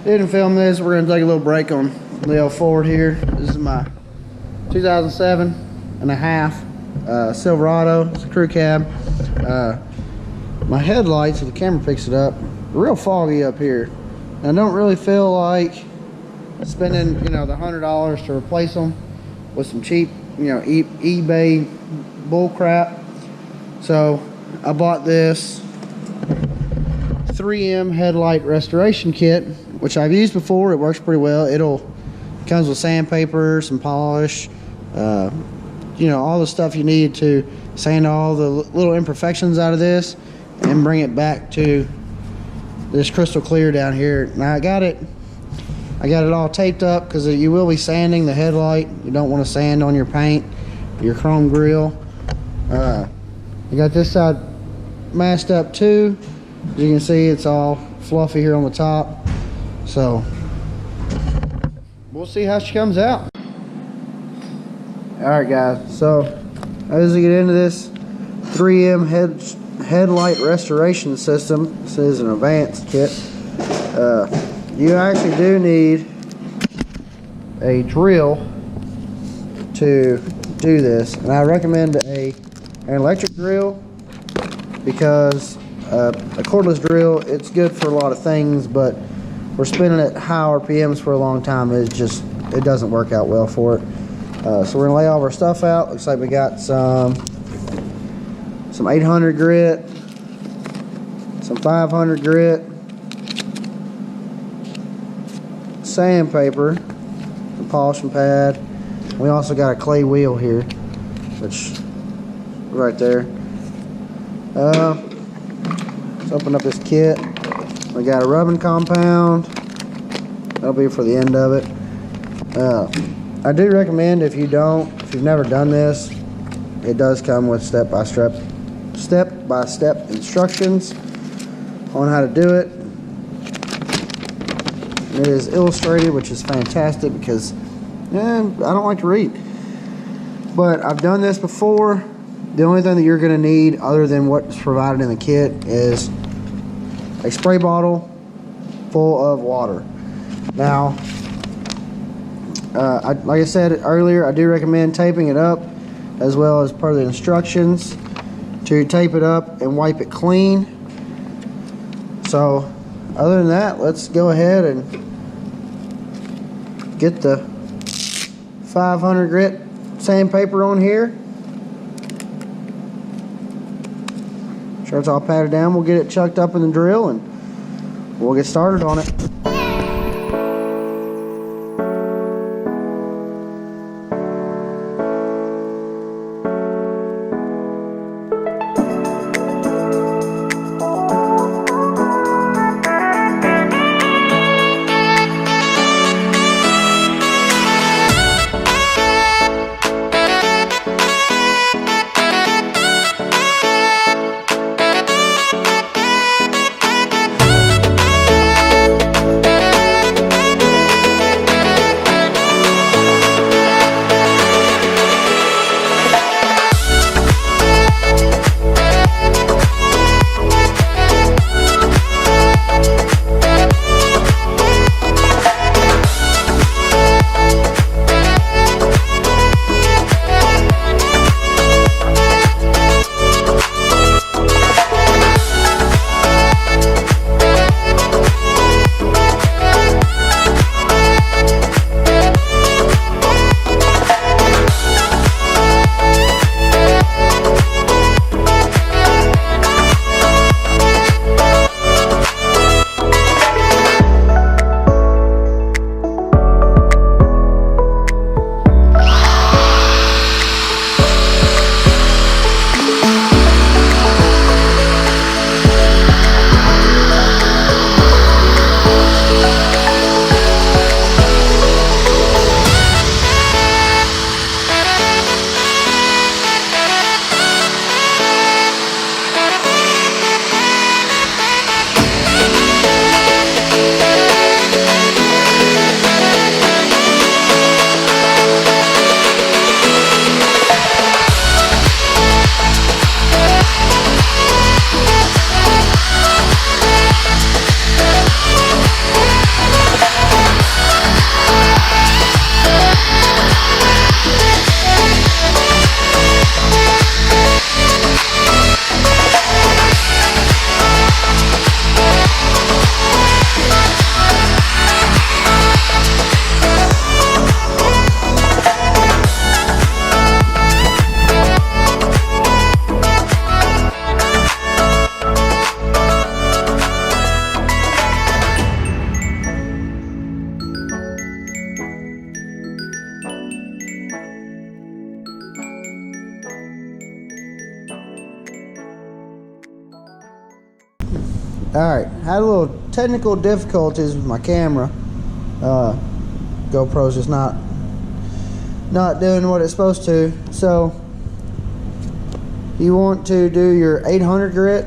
Didn't film this. We're gonna take a little break on the Ford here. This is my 2007 and a half Silverado. It's a crew cab. My headlights, if the camera picks it up, are real foggy up here. I don't really feel like spending, the $100 to replace them with some cheap, eBay bull crap. So I bought this 3M Headlight Restoration Kit, which I've used before. It works pretty well. Comes with sandpaper, some polish, all the stuff you need to sand all the little imperfections out of this and bring it back to this crystal clear down here. Now I got it all taped up because you will be sanding the headlight. You don't want to sand on your paint, your chrome grille. You got this side masked up too. As you can see, it's all fluffy here on the top. So we'll see how she comes out. Alright guys, so as we get into this 3M Headlight Restoration System, this is an advanced kit. You actually do need a drill to do this, and I recommend an electric drill because a cordless drill, it's good for a lot of things, but we're spinning at high RPMs for a long time. It doesn't work out well for it. So we're gonna lay all of our stuff out. Looks like we got some 800 grit, some 500 grit, sandpaper, the polishing pad. We also got a clay wheel here, which right there. Let's open up this kit. We got a rubbing compound. That'll be for the end of it. I do recommend if you've never done this, it does come with step-by-step instructions on how to do it. It is illustrated, which is fantastic because I don't like to read. But I've done this before. The only thing that you're going to need other than what's provided in the kit is a spray bottle full of water. Now, like I said earlier, I do recommend taping it up as well as per the instructions to tape it up and wipe it clean. So other than that, let's go ahead and get the 500 grit sandpaper on here. Sure it's all patted down. We'll get it chucked up in the drill and we'll get started on it. Alright, had a little technical difficulties with my camera. GoPro's just not doing what it's supposed to. So you want to do your 800 grit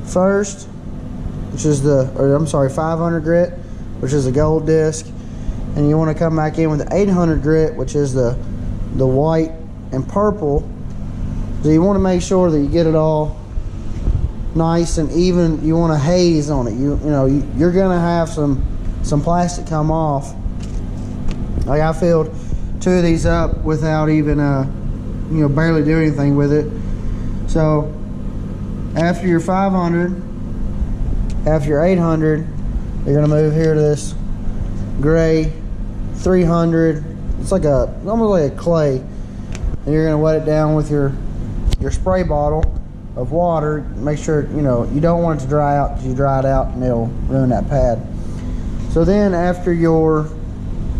first, which is 500 grit, which is the gold disc, and you want to come back in with the 800 grit, which is the white and purple. So you want to make sure that you get it all nice and even. You want a haze on it. You're gonna have some plastic come off. Like I filled 2 of these up without even barely doing anything with it. So after your 500, after your 800, you're gonna move here to this gray 300. It's like almost like a clay, and you're gonna wet it down with your spray bottle of water. Make sure you don't want it to dry out, because you dry it out and it'll ruin that pad. So then after you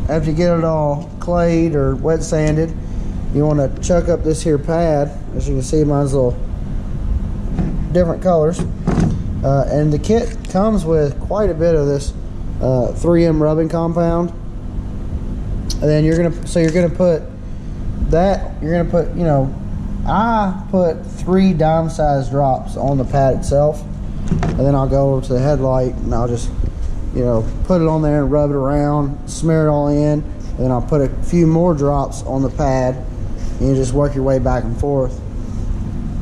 get it all clayed or wet sanded, you want to chuck up this here pad. As you can see, mine's a little different colors, and the kit comes with quite a bit of this 3M rubbing compound. And then you're gonna put I put 3 dime-sized drops on the pad itself, and then I'll go over to the headlight and I'll just put it on there and rub it around, smear it all in, and then I'll put a few more drops on the pad, and you just work your way back and forth.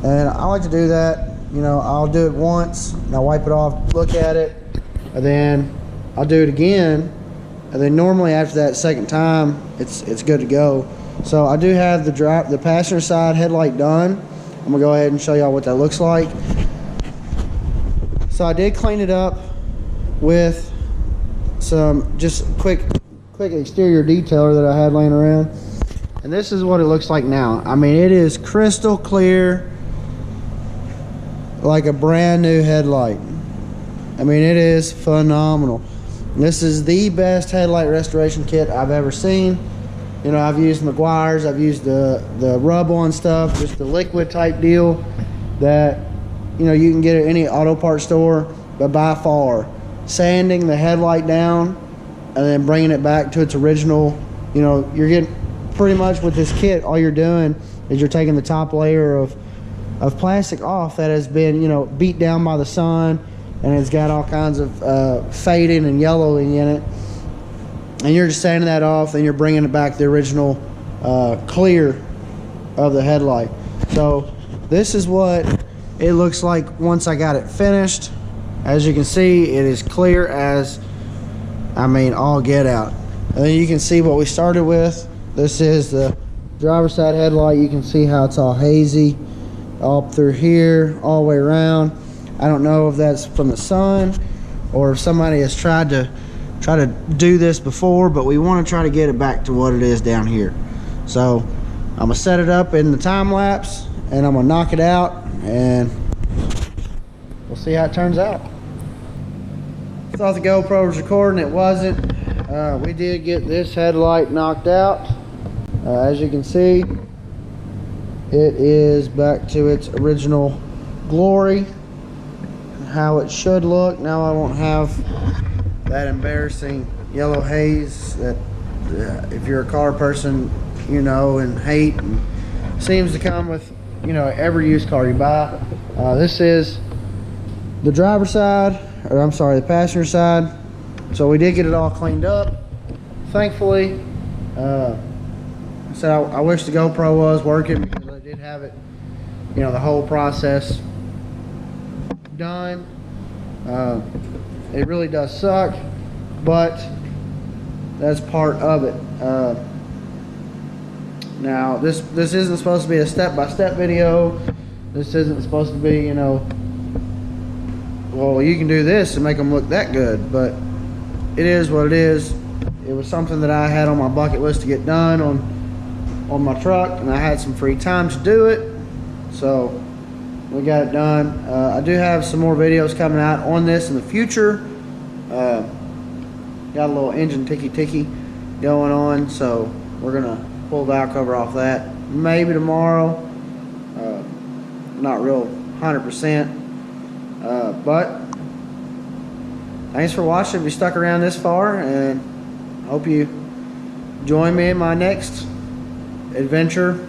And I like to do that. I'll do it once and I'll wipe it off, look at it, and then I'll do it again, and then normally after that second time it's good to go. So I do have the passenger side headlight done. I'm gonna go ahead and show y'all what that looks like. So I did clean it up with some just quick exterior detailer that I had laying around, and this is what it looks like now. I mean, it is crystal clear, like a brand new headlight. I mean, it is phenomenal. This is the best headlight restoration kit I've ever seen. I've used Meguiar's, I've used the rub-on stuff, just the liquid type deal that you can get at any auto parts store. But by far, sanding the headlight down and then bringing it back to its original, you're getting pretty much with this kit, all you're doing is you're taking the top layer of plastic off that has been beat down by the sun, and it's got all kinds of fading and yellowing in it, and you're just sanding that off, and you're bringing it back to the original clear of the headlight. So this is what it looks like once I got it finished. As you can see, it is clear as, all get out. And then you can see what we started with. This is the driver's side headlight. You can see how it's all hazy all through here, all the way around. I don't know if that's from the sun or if somebody has tried to do this before, but we want to try to get it back to what it is down here. So I'm gonna set it up in the time lapse, and I'm gonna knock it out, and we'll see how it turns out. I thought the GoPro was recording, it wasn't. We did get this headlight knocked out. As you can see, it is back to its original glory, how it should look. Now I won't have that embarrassing yellow haze that if you're a car person and hate, and seems to come with every used car you buy. This is the driver's side, or I'm sorry, the passenger side. So we did get it all cleaned up, thankfully. So I wish the GoPro was working, because I did have it, the whole process done. It really does suck, but that's part of it. Now this isn't supposed to be a step-by-step video. This isn't supposed to be, well, you can do this and make them look that good, but it is what it is. It was something that I had on my bucket list to get done on my truck, and I had some free time to do it, so we got it done. I do have some more videos coming out on this in the future. Got a little engine ticky going on, so we're gonna pull the valve cover off that maybe tomorrow. Not real 100%. But thanks for watching if you stuck around this far, and hope you join me in my next adventure